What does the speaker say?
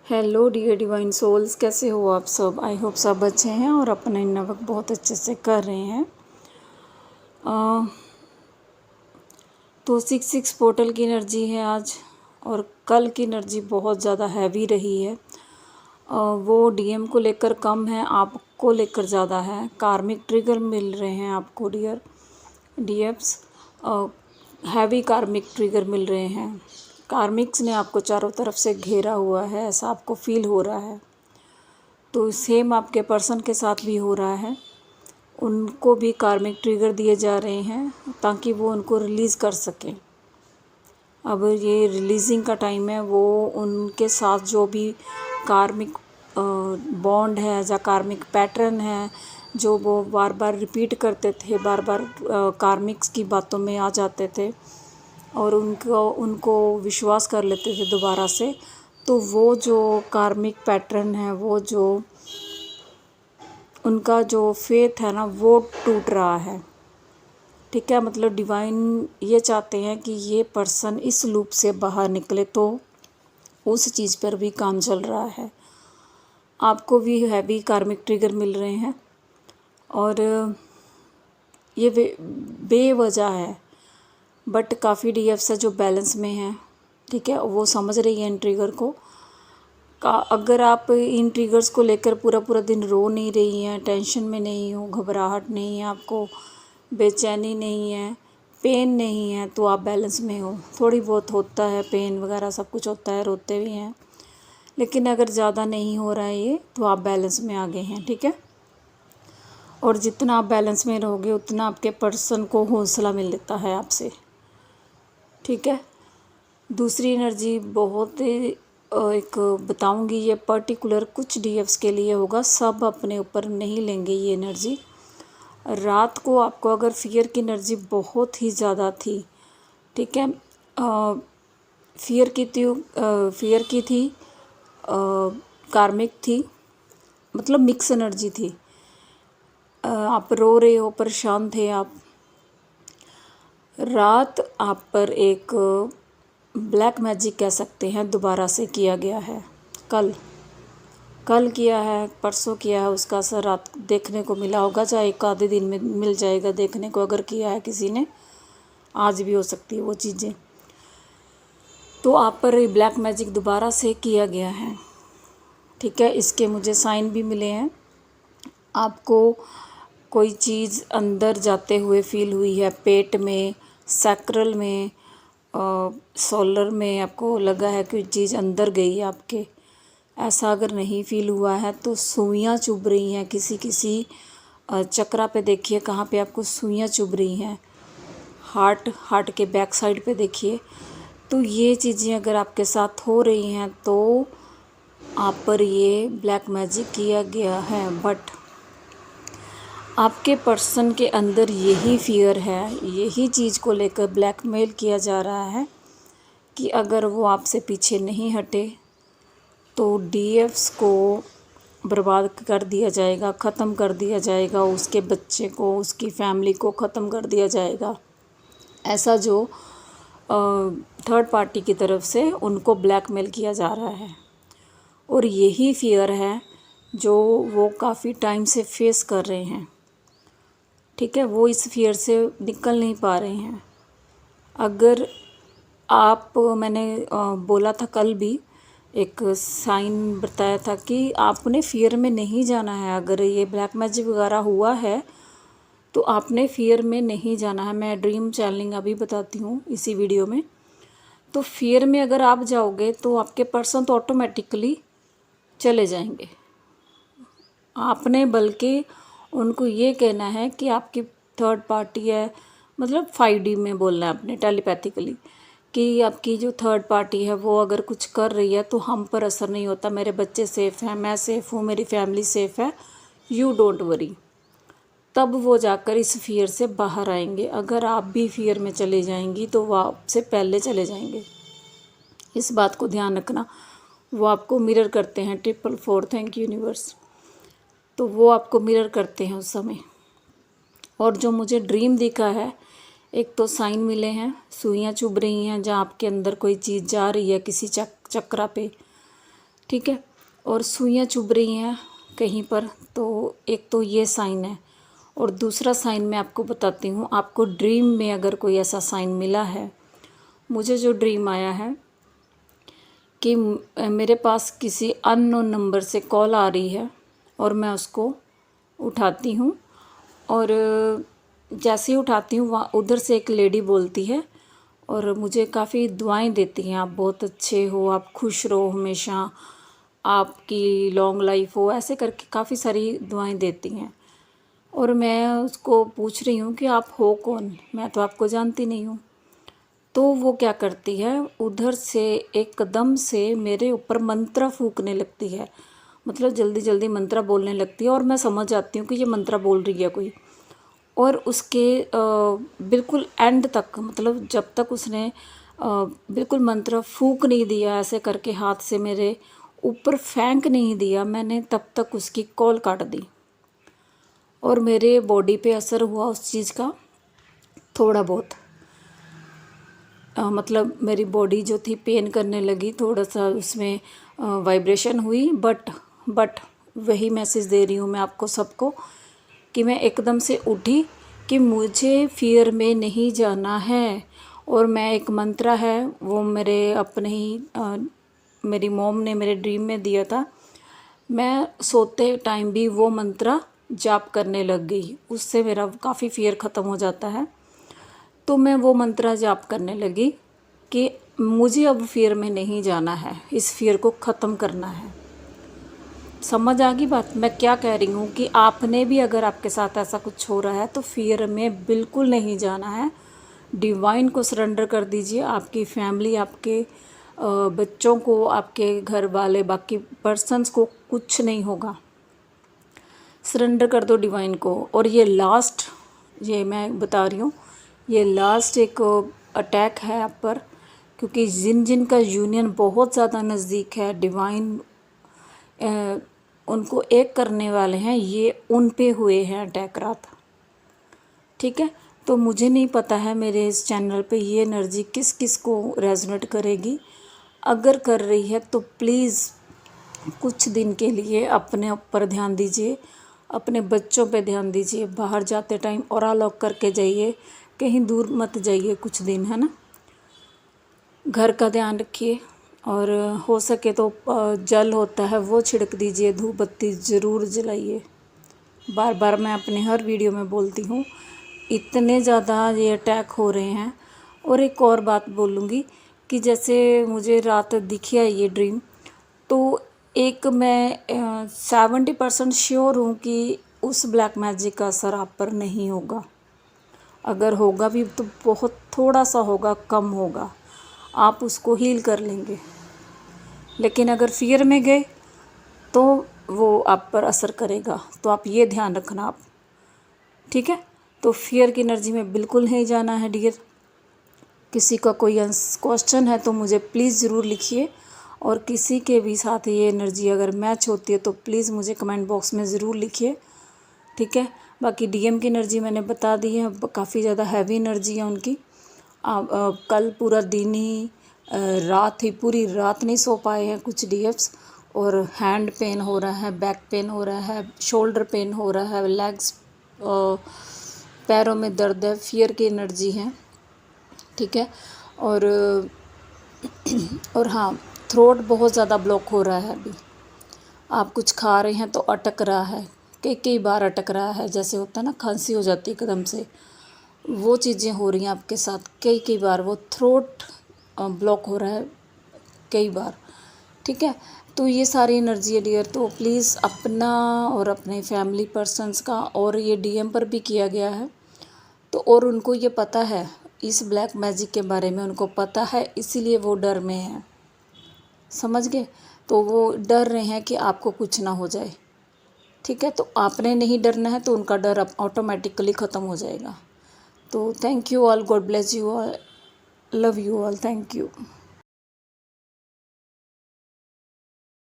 Hello dear divine souls, कैसे हो आप सब। आई होप सब अच्छे हैं और अपना इन वक्त बहुत अच्छे से कर रहे हैं। तो 6 पोर्टल की एनर्जी है आज, और कल की एनर्जी बहुत ज़्यादा हैवी रही है। वो डीएम को लेकर कम है, आपको लेकर ज़्यादा है। कार्मिक ट्रिगर मिल रहे हैं आपको डियर डीएफ्स, हैवी कार्मिक ट्रिगर मिल रहे हैं। कार्मिक्स ने आपको चारों तरफ से घेरा हुआ है, ऐसा आपको फील हो रहा है। तो सेम आपके पर्सन के साथ भी हो रहा है, उनको भी कार्मिक ट्रिगर दिए जा रहे हैं ताकि वो उनको रिलीज़ कर सकें। अब ये रिलीजिंग का टाइम है। वो उनके साथ जो भी कार्मिक बॉन्ड है या कार्मिक पैटर्न है, जो वो बार बार रिपीट करते थे, बार बार कार्मिक्स की बातों में आ जाते थे और उनको विश्वास कर लेते थे दोबारा से, तो वो जो कार्मिक पैटर्न है, वो जो उनका जो फेथ है ना, वो टूट रहा है। ठीक है, मतलब डिवाइन ये चाहते हैं कि ये पर्सन इस लूप से बाहर निकले, तो उस चीज़ पर भी काम चल रहा है। आपको भी हैवी कार्मिक ट्रिगर मिल रहे हैं और ये बेवजह है, बट काफ़ी डीएफ्स है जो बैलेंस में हैं। ठीक है, वो समझ रही है इन ट्रिगर को। अगर आप इन ट्रिगर्स को लेकर पूरा पूरा दिन रो नहीं रही हैं, टेंशन में नहीं हो, घबराहट नहीं है आपको, बेचैनी नहीं है, पेन नहीं है, तो आप बैलेंस में हो। थोड़ी बहुत होता है पेन वगैरह, सब कुछ होता है, रोते भी हैं, लेकिन अगर ज़्यादा नहीं हो रहा है ये, तो आप बैलेंस में आ गए हैं। ठीक है, और जितना आप बैलेंस में रहोगे उतना आपके पर्सन को हौसला मिलता है आपसे। ठीक है, दूसरी एनर्जी बहुत एक बताऊंगी, ये पर्टिकुलर कुछ डीएफ्स के लिए होगा, सब अपने ऊपर नहीं लेंगे ये एनर्जी। रात को आपको अगर फियर की एनर्जी बहुत ही ज़्यादा थी, ठीक है, फियर की थी, कार्मिक थी, मतलब मिक्स एनर्जी थी। आप रो रहे हो, परेशान थे आप। रात आप पर एक ब्लैक मैजिक कह सकते हैं दोबारा से किया गया है। कल किया है, परसों किया है, उसका असर रात देखने को मिला होगा, चाहे एक आधे दिन में मिल जाएगा देखने को। अगर किया है किसी ने, आज भी हो सकती है वो चीज़ें। तो आप पर ब्लैक मैजिक दोबारा से किया गया है। ठीक है, इसके मुझे साइन भी मिले हैं। आपको कोई चीज़ अंदर जाते हुए फील हुई है, पेट में, सैक्रल में, सोलर में आपको लगा है कि चीज़ अंदर गई है आपके। ऐसा अगर नहीं फील हुआ है तो सुइयाँ चुभ रही हैं किसी चक्रा पे। देखिए कहाँ पे आपको सुइयाँ चुभ रही हैं, हार्ट के बैक साइड पे देखिए। तो ये चीज़ें अगर आपके साथ हो रही हैं तो आप पर ये ब्लैक मैजिक किया गया है। बट आपके पर्सन के अंदर यही फियर है, यही चीज़ को लेकर ब्लैकमेल किया जा रहा है कि अगर वो आपसे पीछे नहीं हटे तो डीएफ्स को बर्बाद कर दिया जाएगा, ख़त्म कर दिया जाएगा, उसके बच्चे को, उसकी फैमिली को ख़त्म कर दिया जाएगा। ऐसा जो थर्ड पार्टी की तरफ से उनको ब्लैकमेल किया जा रहा है, और यही फियर है जो वो काफ़ी टाइम से फेस कर रहे हैं। ठीक है, वो इस फियर से निकल नहीं पा रहे हैं। अगर मैंने बोला था कल भी, एक साइन बताया था कि आपने फियर में नहीं जाना है। अगर ये ब्लैक मैजिक वगैरह हुआ है तो आपने फियर में नहीं जाना है। मैं ड्रीम चैनलिंग अभी बताती हूँ इसी वीडियो में। तो फियर में अगर आप जाओगे तो आपके पर्सन तो ऑटोमेटिकली चले जाएंगे। आपने बल्कि उनको ये कहना है कि आपकी थर्ड पार्टी है, मतलब 5D में बोलना है आपने, टेलीपैथिकली, कि आपकी जो थर्ड पार्टी है वो अगर कुछ कर रही है तो हम पर असर नहीं होता। मेरे बच्चे सेफ़ हैं, मैं सेफ़ हूँ, मेरी फैमिली सेफ़ है, यू डोंट वरी। तब वो जाकर इस फियर से बाहर आएंगे। अगर आप भी फियर में चले जाएंगी तो वो आपसे पहले चले जाएंगे। इस बात को ध्यान रखना। वो आपको मिरर करते हैं। 444 थैंक यू यूनिवर्स। तो वो आपको मिरर करते हैं उस समय। और जो मुझे ड्रीम दिखा है, एक तो साइन मिले हैं, सुइयाँ चुभ रही हैं जहाँ आपके अंदर कोई चीज़ जा रही है किसी चक्रा पे, ठीक है। और सुइयाँ चुभ रही हैं कहीं पर, तो एक तो ये साइन है। और दूसरा साइन मैं आपको बताती हूँ। आपको ड्रीम में अगर कोई ऐसा साइन मिला है, मुझे जो ड्रीम आया है कि मेरे पास किसी अननोन नंबर से कॉल आ रही है और मैं उसको उठाती हूँ, और जैसे ही उठाती हूँ वहाँ उधर से एक लेडी बोलती है और मुझे काफ़ी दुआएं देती हैं। आप बहुत अच्छे हो, आप खुश रहो हमेशा, आपकी लॉन्ग लाइफ हो, ऐसे करके काफ़ी सारी दुआएं देती हैं। और मैं उसको पूछ रही हूँ कि आप हो कौन, मैं तो आपको जानती नहीं हूँ। तो वो क्या करती है, उधर से एकदम से मेरे ऊपर मंत्र फूकने लगती है। मतलब जल्दी जल्दी मंत्र बोलने लगती है और मैं समझ जाती हूँ कि ये मंत्र बोल रही है कोई। और उसके बिल्कुल एंड तक, मतलब जब तक उसने बिल्कुल मंत्र फूक नहीं दिया, ऐसे करके हाथ से मेरे ऊपर फेंक नहीं दिया मैंने, तब तक उसकी कॉल काट दी। और मेरे बॉडी पे असर हुआ उस चीज़ का थोड़ा बहुत। मतलब मेरी बॉडी जो थी पेन करने लगी, थोड़ा सा उसमें वाइब्रेशन हुई। बट वही मैसेज दे रही हूँ मैं आपको सबको कि मैं एकदम से उठी कि मुझे फियर में नहीं जाना है। और मैं एक मंत्र है वो मेरे अपने ही मेरी मॉम ने मेरे ड्रीम में दिया था। मैं सोते टाइम भी वो मंत्र जाप करने लग गई, उससे मेरा काफ़ी फियर ख़त्म हो जाता है। तो मैं वो मंत्र जाप करने लगी कि मुझे अब फियर में नहीं जाना है, इस फियर को ख़त्म करना है। समझ आ गई बात मैं क्या कह रही हूँ? कि आपने भी अगर आपके साथ ऐसा कुछ हो रहा है तो फियर में बिल्कुल नहीं जाना है। डिवाइन को सरेंडर कर दीजिए। आपकी फैमिली, आपके बच्चों को, आपके घर वाले, बाकी पर्सन्स को कुछ नहीं होगा। सरेंडर कर दो डिवाइन को। और ये लास्ट, ये मैं बता रही हूँ, ये लास्ट एक अटैक है आप पर, क्योंकि जिन जिन का यूनियन बहुत ज़्यादा नज़दीक है, डिवाइन उनको एक करने वाले हैं, ये उन पे हुए हैं अटैक रात। ठीक है। तो मुझे नहीं पता है मेरे इस चैनल पे ये एनर्जी किस किस को रेजोनेट करेगी। अगर कर रही है तो प्लीज़ कुछ दिन के लिए अपने ऊपर ध्यान दीजिए, अपने बच्चों पे ध्यान दीजिए। बाहर जाते टाइम ऑरा लॉक करके जाइए, कहीं दूर मत जाइए कुछ दिन, है ना। घर का ध्यान रखिए। और हो सके तो जल होता है वो छिड़क दीजिए, धूप बत्ती ज़रूर जलाइए। बार बार मैं अपने हर वीडियो में बोलती हूँ, इतने ज़्यादा ये अटैक हो रहे हैं। और एक और बात बोलूँगी कि जैसे मुझे रात दिखी है ये ड्रीम, तो एक मैं 70% श्योर हूँ कि उस ब्लैक मैजिक का असर आप पर नहीं होगा। अगर होगा भी तो बहुत थोड़ा सा होगा, कम होगा, आप उसको हील कर लेंगे। लेकिन अगर फियर में गए तो वो आप पर असर करेगा, तो आप ये ध्यान रखना आप। ठीक है। तो फियर की एनर्जी में बिल्कुल नहीं जाना है डियर। किसी का कोई क्वेश्चन है तो मुझे प्लीज़ ज़रूर लिखिए। और किसी के भी साथ ये एनर्जी अगर मैच होती है तो प्लीज़ मुझे कमेंट बॉक्स में ज़रूर लिखिए। ठीक है। बाकी डीएम की एनर्जी मैंने बता दी है, काफ़ी ज़्यादा हैवी एनर्जी है उनकी। कल पूरा दिन ही रात ही पूरी रात नहीं सो पाए हैं कुछ डीएफ्स। और हैंड पेन हो रहा है, बैक पेन हो रहा है, शोल्डर पेन हो रहा है, लेग्स पैरों में दर्द है। फियर की एनर्जी है। ठीक है। और हाँ, थ्रोट बहुत ज़्यादा ब्लॉक हो रहा है अभी। आप कुछ खा रहे हैं तो अटक रहा है, कई बार अटक रहा है, जैसे होता है ना खांसी हो जाती है एकदम से, वो चीज़ें हो रही हैं आपके साथ कई बार। वो थ्रोट ब्लॉक हो रहा है कई बार। ठीक है। तो ये सारी एनर्जी है डियर। तो प्लीज़ अपना और अपने फैमिली पर्सन्स का, और ये डीएम पर भी किया गया है तो, और उनको ये पता है इस ब्लैक मैजिक के बारे में, उनको पता है, इसीलिए वो डर में हैं। समझ गए। तो वो डर रहे हैं कि आपको कुछ ना हो जाए। ठीक है। तो आपने नहीं डरना है, तो उनका डर अब ऑटोमेटिकली ख़त्म हो जाएगा। तो thank you all, God bless you all, love you all, thank you.